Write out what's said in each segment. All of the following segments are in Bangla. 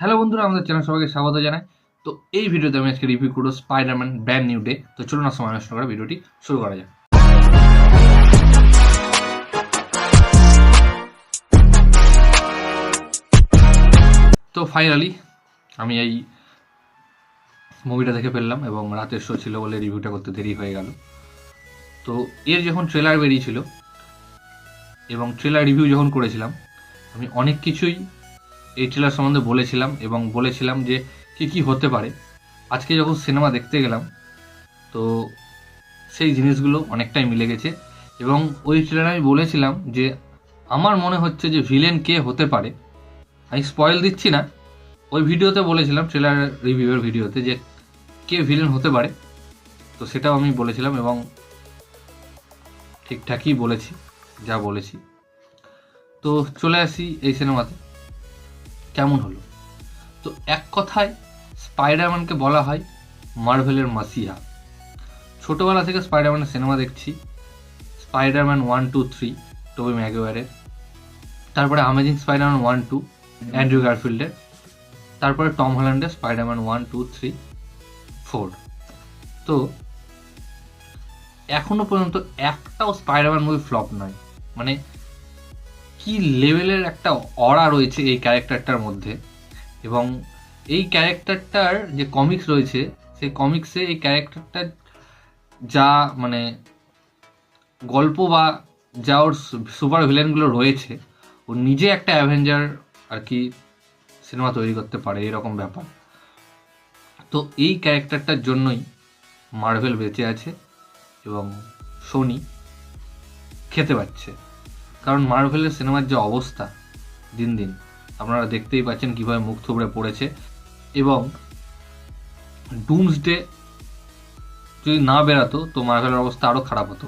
হ্যালো বন্ধুরা, আমাদের চ্যানেল সবাইকে স্বাগত জানাই। তো এই ভিডিওতে আমি আজকে রিভিউ করবো স্পাইডারম্যান ব্র্যান্ড নিউ ডে। তো চলুন না সময় নষ্ট করে ভিডিওটি শুরু করা যাক। তো ফাইনালি আমি এই মুভিটা দেখে ফেললাম এবং রাতের শো ছিল বলে রিভিউটা করতে দেরি হয়ে গেল। তো এর যখন ট্রেলার বেরিয়েছিল এবং ট্রেলার রিভিউ যখন করেছিলাম, আমি অনেক কিছুই এই ট্রেলার সম্বন্ধে বলেছিলাম এবং বলেছিলাম যে কী কী হতে পারে। আজকে যখন সিনেমা দেখতে গেলাম তো সেই জিনিসগুলো অনেকটাই মিলে গেছে এবং ওই ট্রেলারে আমি বলেছিলাম যে আমার মনে হচ্ছে যে ভিলেন কে হতে পারে। আমি স্পয়েল দিচ্ছি না, ওই ভিডিওতে বলেছিলাম, ট্রেলার রিভিউয়ের ভিডিওতে, যে কে ভিলেন হতে পারে। তো সেটাও আমি বলেছিলাম এবং ঠিকঠাকই বলেছি যা বলেছি। তো চলে আসি এই সিনেমাতে কেমন হলো। তো এক কথায় স্পাইডারম্যানকে বলা হয় মার্ভেলের মাসিহা। ছোটোবেলা থেকে স্পাইডারম্যানের সিনেমা দেখছি, স্পাইডারম্যান 1, 2, 3 টোবি ম্যাগুয়ারের, তারপরে অ্যামেজিং স্পাইডারম্যান 1, 2 অ্যান্ড্রু গারফিল্ডের, তারপরে টম হল্যান্ডের স্পাইডারম্যান 1, 2, 3, 4। তো এখনো পর্যন্ত একটাও স্পাইডারম্যান মুভি ফ্লপ নয়। মানে কি লেভেলের একটা অরা রয়েছে এই ক্যারেক্টারটার মধ্যে, এবং এই ক্যারেক্টারটার যে কমিক্স রয়েছে সেই কমিক্সে এই ক্যারেক্টারটার যা মানে গল্প বা যা ওর সুপার ভিলেনগুলো রয়েছে, ও নিজে একটা অ্যাভেঞ্জার আর কি সিনেমা তৈরি করতে পারে এরকম ব্যাপার। তো এই ক্যারেক্টারটার জন্যই মার্ভেল বেঁচে আছে এবং সোনি খেতে পাচ্ছে। কারণ মার্ভেলের সিনেমার যে অবস্থা দিন দিন আপনারা দেখতেই পাচ্ছেন কীভাবে মুখ থুবড়ে পড়েছে। এবং ডুমসডে যদি না বেরাতো তো মার্ভেলের অবস্থা আরও খারাপ হতো।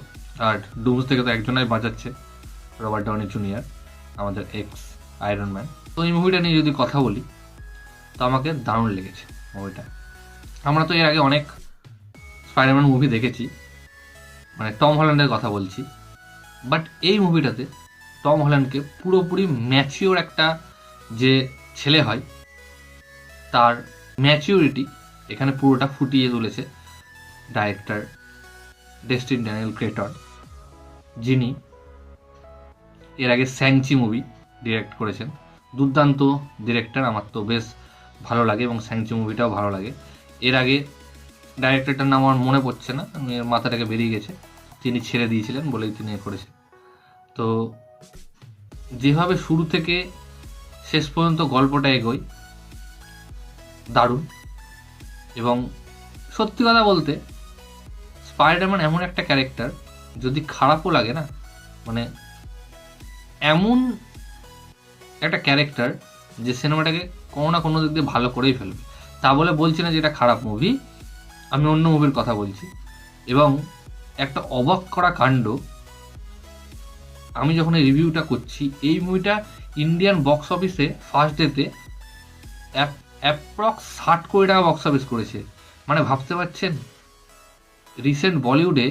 আর ডুমস থেকে তো একজনাই বাঁচাচ্ছে, রবার্ট ডাউনি জুনিয়র, আমাদের এক্স আয়রন ম্যান। তো এই মুভিটা নিয়ে যদি কথা বলি তো আমাকে দারুণ লেগেছে মুভিটা। আমরা তো এর আগে অনেক স্পাইডারম্যান মুভি দেখেছি, মানে টম হল্যান্ডের কথা বলছি, বাট এই মুভিটাতে টম হল্যান্ডকে পুরোপুরি ম্যাচিওর একটা যে ছেলে হয় তার ম্যাচিউরিটি এখানে পুরোটা ফুটিয়ে তুলেছে ডাইরেক্টর ডেস্টিন ড্যানিয়েল ক্রেটন, যিনি এর আগে স্যাংচি মুভি ডিরেক্ট করেছেন। দুর্দান্ত ডিরেক্টর, আমার তো বেশ ভালো লাগে এবং স্যাংচি মুভিটাও ভালো লাগে। এর আগে ডাইরেক্টরটার নাম আমার মনে পড়ছে না, মাথাটাকে বেরিয়ে গেছে, তিনি ছেড়ে দিয়েছিলেন বলেই তিনি করেছেন। তো যেভাবে শুরু থেকে শেষ পর্যন্ত গল্পটা এগোয় দারুণ। এবং সত্যি কথা বলতে স্পাইডারম্যান এমন একটা ক্যারেক্টার, যদি খারাপও লাগে না, মানে এমন একটা ক্যারেক্টার যে সিনেমাটাকে কোনো না কোনো দিক দিয়ে ভালো করেই ফেলবে। তা বলে বলছি না যে এটা খারাপ মুভি, আমি অন্য মুভির কথা বলছি। এবং একটা অবাক করা কাণ্ড, আমি যখন এই রিভিউটা করছি, এই মুভিটা ইন্ডিয়ান বক্স অফিসে ফার্স্ট ডেতে অ্যাপ্রক্স 60 কোটি টাকা বক্স অফিস করেছে। মানে ভাবতে পারছেন, রিসেন্ট বলিউডে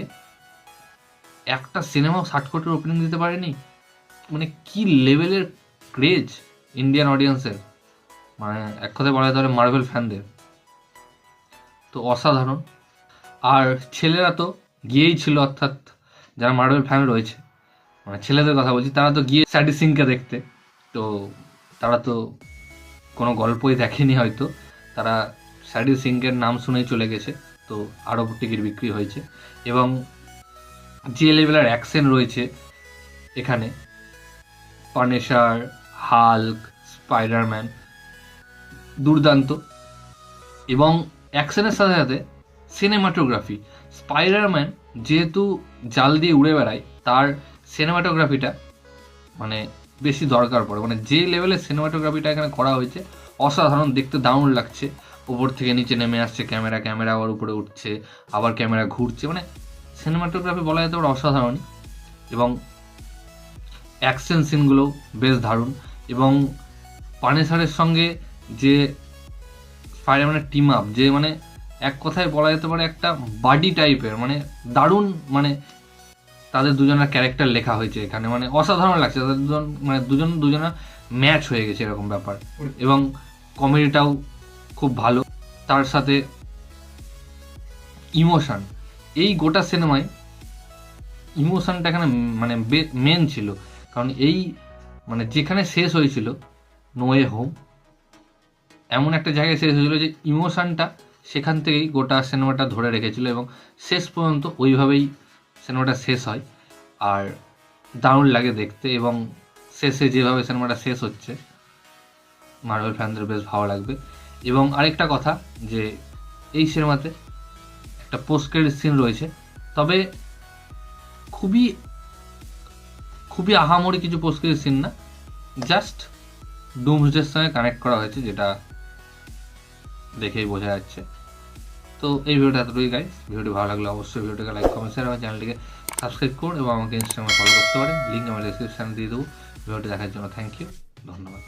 একটা সিনেমাও 60 কোটির ওপেনিং দিতে পারেনি। মানে কি লেভেলের ক্রেজ ইন্ডিয়ান অডিয়েন্সের, মানে এক কথায় বলা যেতে পারে মার্ভেল ফ্যানদের। তো অসাধারণ। আর ছেলেরা তো গিয়েই ছিল, অর্থাৎ যারা মার্ভেল ফ্যান রয়েছে, মানে ছেলেদের কথা বলছি, তারা তো গিয়ে স্যাডি সিংকে দেখতে। তো তারা তো কোনো গল্পই দেখেনি হয়তো, তারা স্যাডি সিংকের নাম শুনেই চলে গেছে। তো আরও টিকিট বিক্রি হয়েছে এবং যে লেভেলের অ্যাকশন রয়েছে এখানে, পানেশার, হাল্ক, স্পাইডারম্যান, দুর্দান্ত। এবং অ্যাকশনের সাথে সাথে সিনেমাটোগ্রাফি, স্পাইডারম্যান যেহেতু জাল দিয়ে উড়ে বেড়ায়, তার সিনেমাটোগ্রাফিটা মানে বেশি দরকার পড়ে। মানে যে লেভেলের সিনেমাটোগ্রাফিটা এখানে করা হয়েছে অসাধারণ, দেখতে দারুণ লাগছে। উপর থেকে নিচে নেমে আসছে ক্যামেরা, ক্যামেরা আবার উপরে উঠছে, আবার ক্যামেরা ঘুরছে, মানে সিনেমাটোগ্রাফি বলা যেতে পারে অসাধারণই। এবং অ্যাকশন সিনগুলো বেশ দারুণ। এবং পানেসারের সঙ্গে যে স্পাইডারম্যানের টিম আপ, যে মানে এক কথায় বলা যেতে পারে একটা বাডি টাইপের, মানে দারুণ। মানে তাদের দুজনের ক্যারেক্টার লেখা হয়েছে এখানে, মানে অসাধারণ লাগছে। তাদের দুজন মানে দুজনা ম্যাচ হয়ে গেছে এরকম ব্যাপার। এবং কমেডিটাও খুব ভালো, তার সাথে ইমোশন, এই গোটা সিনেমায় ইমোশনটা এখানে মানে মেন ছিল। কারণ এই মানে যেখানে শেষ হয়েছিল নো ওয়ে হোম, এমন একটা জায়গায় শেষ হয়েছিল যে ইমোশনটা সেখান থেকেই গোটা সিনেমাটা ধরে রেখেছিল এবং শেষ পর্যন্ত ওইভাবেই সিনেমাটা শেষ হয়। আর দারুণ লাগে দেখতে, এবং শেষে যেভাবে সিনেমাটা শেষ হচ্ছে মার্বেল ফ্যানদের বেশ ভালো লাগবে। এবং আরেকটা কথা, যে এই সিনেমাতে একটা পোস্ট ক্রেডিট সিন রয়েছে, তবে খুবই খুবই আহামরি কিছু পোস্ট ক্রেডিট সিন না, জাস্ট ডুমসডের সঙ্গে কানেক্ট করা হয়েছে, যেটা দেখেই বোঝা যাচ্ছে। তো এই ভিডিওটা এতটুকুই গাইস। ভিডিওটি ভালো লাগলে অবশ্যই ভিডিওটাকে লাইক কমেন্ট শেয়ার, আমার চ্যানেলটিকে সাবস্ক্রাইব করুন এবং আমাকে ইনস্টাগ্রামে ফলো করতে পারেন, লিঙ্ক আমার ডিসক্রিপশানে দিয়ে দেবো। ভিডিওটি দেখার জন্য থ্যাংক ইউ, ধন্যবাদ।